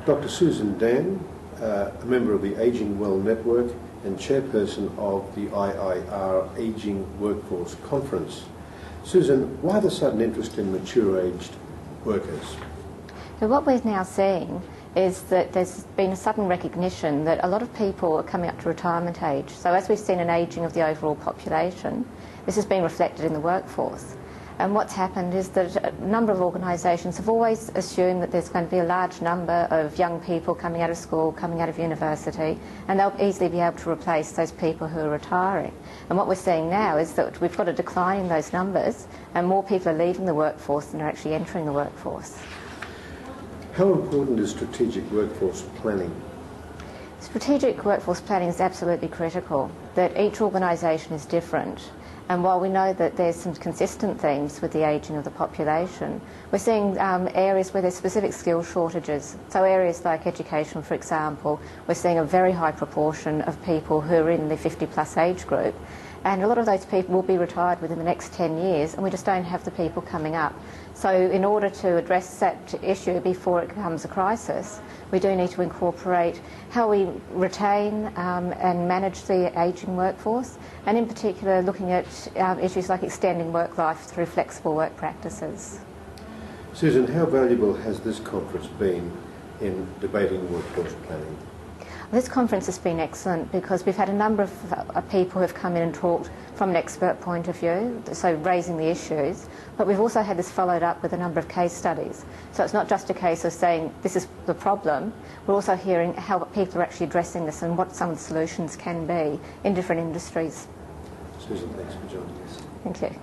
Dr. Susan Dann, a member of the Ageing Well Network and chairperson of the IIR Ageing Workforce Conference. Susan, why the sudden interest in mature-aged workers? So what we're now seeing is that there's been a sudden recognition that a lot of people are coming up to retirement age. So as we've seen an ageing of the overall population, this has been reflected in the workforce. And what's happened is that a number of organisations have always assumed that there's going to be a large number of young people coming out of school, coming out of university, and they'll easily be able to replace those people who are retiring. And what we're seeing now is that we've got a decline in those numbers, and more people are leaving the workforce than are actually entering the workforce. How important is strategic workforce planning? Strategic workforce planning is absolutely critical, that each organisation is different. And while we know that there's some consistent themes with the ageing of the population, we're seeing areas where there's specific skill shortages. So areas like education, for example, we're seeing a very high proportion of people who are in the 50-plus age group. And a lot of those people will be retired within the next 10 years, and we just don't have the people coming up. So in order to address that issue before it becomes a crisis, we do need to incorporate how we retain and manage the ageing workforce, and in particular looking at issues like extending work life through flexible work practices. Susan, how valuable has this conference been in debating workforce planning? This conference has been excellent because we've had a number of people who have come in and talked from an expert point of view, so raising the issues, but we've also had this followed up with a number of case studies. So it's not just a case of saying this is the problem, we're also hearing how people are actually addressing this and what some of the solutions can be in different industries. Susan, thanks for joining us. Thank you.